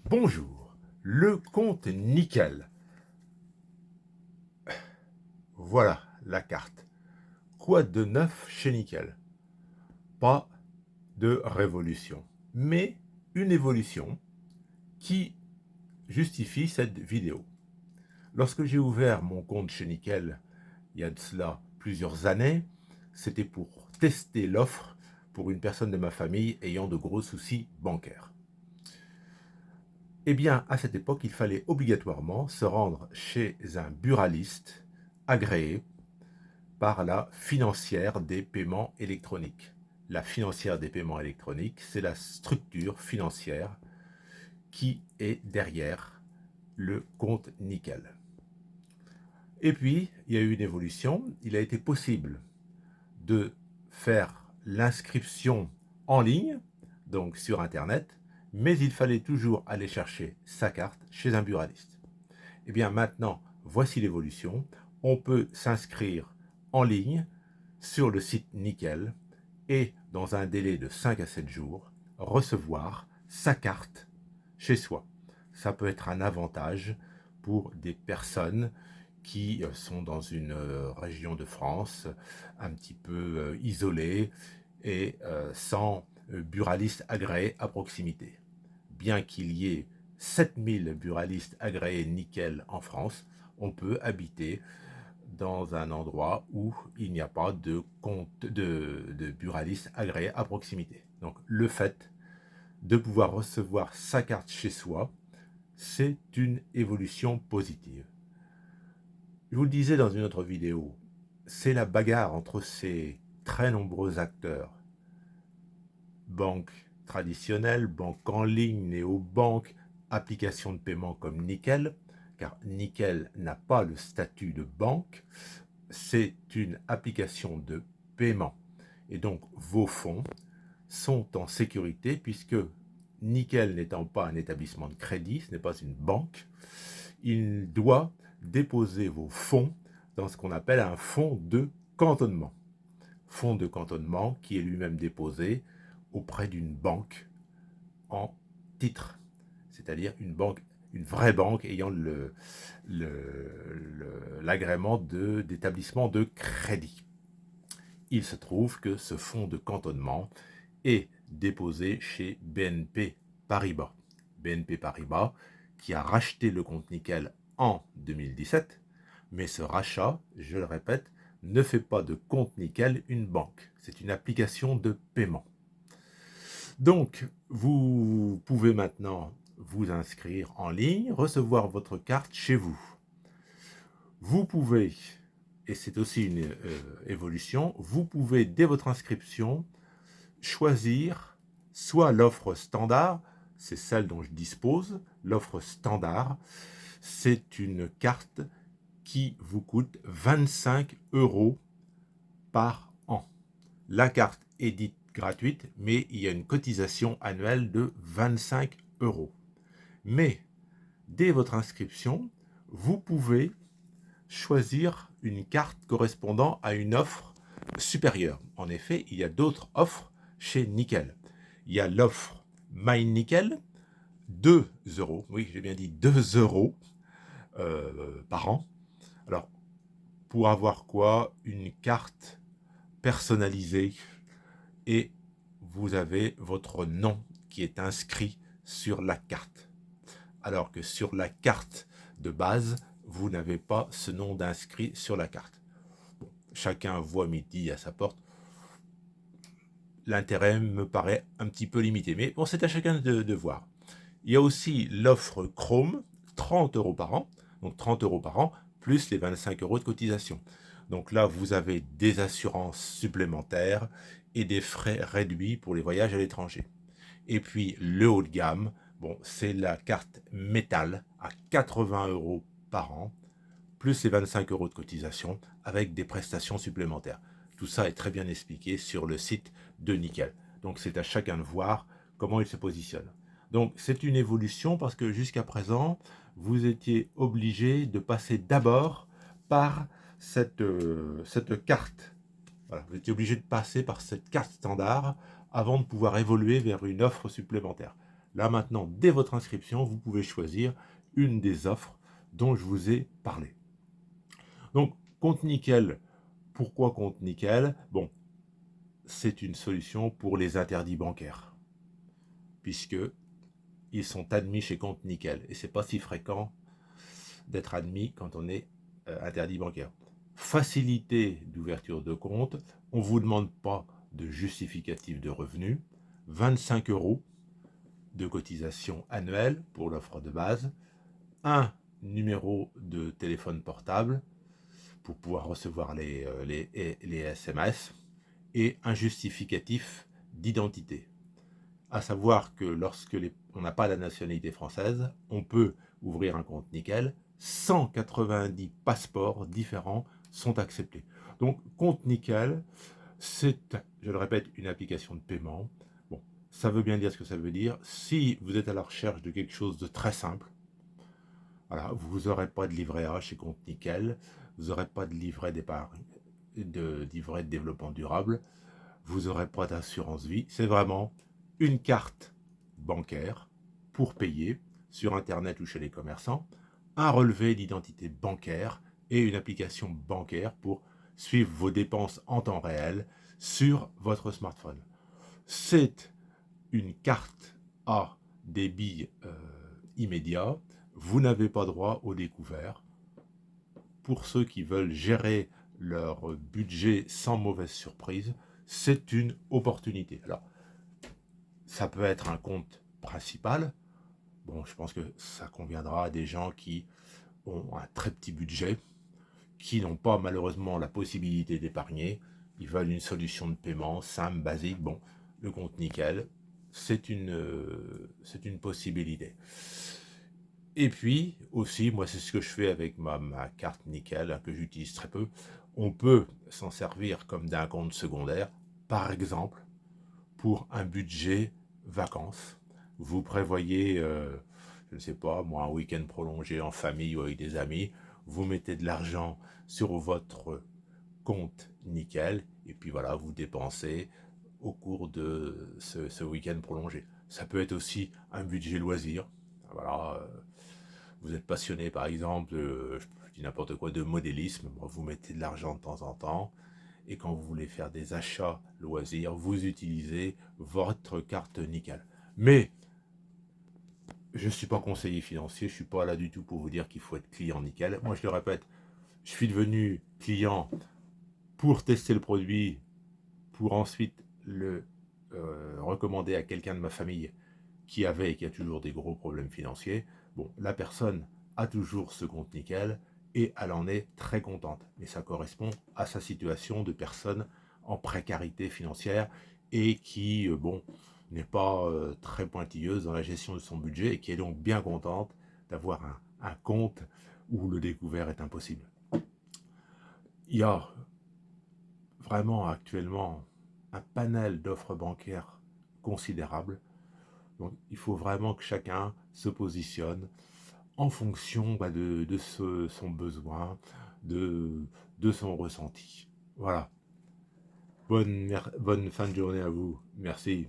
Bonjour, le compte nickel. Voilà la carte. Quoi de neuf chez Nickel? Pas de révolution, mais une évolution qui justifie cette vidéo. Lorsque j'ai ouvert mon compte chez Nickel, il y a de cela plusieurs années, c'était pour tester l'offre pour une personne de ma famille ayant de gros soucis bancaires. Eh bien, à cette époque, il fallait obligatoirement se rendre chez un buraliste agréé par la financière des paiements électroniques. La financière des paiements électroniques, c'est la structure financière qui est derrière le compte Nickel. Et puis, il y a eu une évolution. Il a été possible de faire l'inscription en ligne, donc sur Internet, mais il fallait toujours aller chercher sa carte chez un buraliste. Eh bien maintenant, voici l'évolution. On peut s'inscrire en ligne sur le site Nickel et dans un délai de 5 à 7 jours, recevoir sa carte chez soi. Ça peut être un avantage pour des personnes qui sont dans une région de France un petit peu isolée et sans buraliste agréé à proximité. Bien qu'il y ait 7000 buralistes agréés Nickel en France, on peut habiter dans un endroit où il n'y a pas de buraliste agréé à proximité. Donc le fait de pouvoir recevoir sa carte chez soi, c'est une évolution positive. Je vous le disais dans une autre vidéo, c'est la bagarre entre ces très nombreux acteurs. Banques traditionnelles, banques en ligne, néobanques, applications de paiement comme Nickel, car Nickel n'a pas le statut de banque, c'est une application de paiement. Et donc vos fonds sont en sécurité puisque Nickel n'étant pas un établissement de crédit, ce n'est pas une banque, il doit déposer vos fonds dans ce qu'on appelle un fonds de cantonnement. Fonds de cantonnement qui est lui-même déposé auprès d'une banque en titre, c'est-à-dire une vraie banque ayant l'agrément d'établissement de crédit. Il se trouve que ce fonds de cantonnement est déposé chez BNP Paribas. BNP Paribas qui a racheté le compte Nickel en 2017, mais ce rachat, je le répète, ne fait pas de compte Nickel une banque. C'est une application de paiement. Donc, vous pouvez maintenant vous inscrire en ligne, recevoir votre carte chez vous. Vous pouvez, et c'est aussi une évolution, vous pouvez, dès votre inscription, choisir soit l'offre standard, c'est celle dont je dispose, l'offre standard, c'est une carte qui vous coûte 25 € par an. La carte est dite gratuite, mais il y a une cotisation annuelle de 25 €. Mais dès votre inscription, vous pouvez choisir une carte correspondant à une offre supérieure. En effet, il y a d'autres offres chez Nickel. Il y a l'offre My Nickel, 2 €, oui j'ai bien dit 2 € par an. Alors, pour avoir quoi? Une carte personnalisée et vous avez votre nom qui est inscrit sur la carte. Alors que sur la carte de base, vous n'avez pas ce nom d'inscrit sur la carte. Bon, chacun voit midi à sa porte. L'intérêt me paraît un petit peu limité, mais bon, c'est à chacun de voir. Il y a aussi l'offre Chrome, 30 € par an, donc 30 € par an, plus les 25 € de cotisation. Donc là, vous avez des assurances supplémentaires et des frais réduits pour les voyages à l'étranger. Et puis le haut de gamme, bon, c'est la carte métal à 80 € par an, plus les 25 € de cotisation avec des prestations supplémentaires. Tout ça est très bien expliqué sur le site de Nickel. Donc c'est à chacun de voir comment il se positionne. Donc c'est une évolution parce que jusqu'à présent, vous étiez obligé de passer d'abord par cette carte. Voilà, vous étiez obligé de passer par cette carte standard avant de pouvoir évoluer vers une offre supplémentaire. Là maintenant, dès votre inscription, vous pouvez choisir une des offres dont je vous ai parlé. Donc, compte nickel. Pourquoi compte nickel? Bon, c'est une solution pour les interdits bancaires, puisque ils sont admis chez compte nickel. Et c'est pas si fréquent d'être admis quand on est interdit bancaire. Facilité d'ouverture de compte, on ne vous demande pas de justificatif de revenus, 25 € de cotisation annuelle pour l'offre de base, un numéro de téléphone portable pour pouvoir recevoir les SMS et un justificatif d'identité. À savoir que lorsque on n'a pas la nationalité française, on peut ouvrir un compte nickel, 190 passeports différents sont acceptés. Donc, compte nickel, c'est, je le répète, une application de paiement. Bon, ça veut bien dire ce que ça veut dire. Si vous êtes à la recherche de quelque chose de très simple, voilà, vous n'aurez pas de livret A chez Compte Nickel, vous n'aurez pas de livret d'épargne, de livret de développement durable, vous n'aurez pas d'assurance vie. C'est vraiment une carte bancaire pour payer sur Internet ou chez les commerçants, un relevé d'identité bancaire et une application bancaire pour suivre vos dépenses en temps réel sur votre smartphone. C'est une carte à débit immédiat. Vous n'avez pas droit au découvert. Pour ceux qui veulent gérer leur budget sans mauvaise surprise, c'est une opportunité. Alors, ça peut être un compte principal. Bon, je pense que ça conviendra à des gens qui ont un très petit budget, qui n'ont pas malheureusement la possibilité d'épargner. Ils veulent une solution de paiement simple, basique. Bon, le compte nickel, c'est une possibilité. Et puis aussi, moi c'est ce que je fais avec ma carte nickel, hein, que j'utilise très peu. On peut s'en servir comme d'un compte secondaire, par exemple, pour un budget vacances. Vous prévoyez, je ne sais pas, moi, un week-end prolongé en famille ou avec des amis. Vous mettez de l'argent sur votre compte nickel et puis voilà, vous dépensez au cours de ce week-end prolongé. Ça peut être aussi un budget loisir. Voilà, vous êtes passionné par exemple, je dis n'importe quoi, de modélisme, vous mettez de l'argent de temps en temps, et quand vous voulez faire des achats loisirs, vous utilisez votre carte nickel. Mais je ne suis pas conseiller financier, je ne suis pas là du tout pour vous dire qu'il faut être client nickel. Moi je le répète, je suis devenu client pour tester le produit, pour ensuite le recommander à quelqu'un de ma famille qui avait et qui a toujours des gros problèmes financiers. Bon, la personne a toujours ce compte nickel et elle en est très contente. Mais ça correspond à sa situation de personne en précarité financière et qui, bon, n'est pas très pointilleuse dans la gestion de son budget et qui est donc bien contente d'avoir un compte où le découvert est impossible. Il y a vraiment actuellement un panel d'offres bancaires considérable. Donc il faut vraiment que chacun se positionne en fonction de son besoin, de son ressenti. Voilà. Bonne fin de journée à vous. Merci.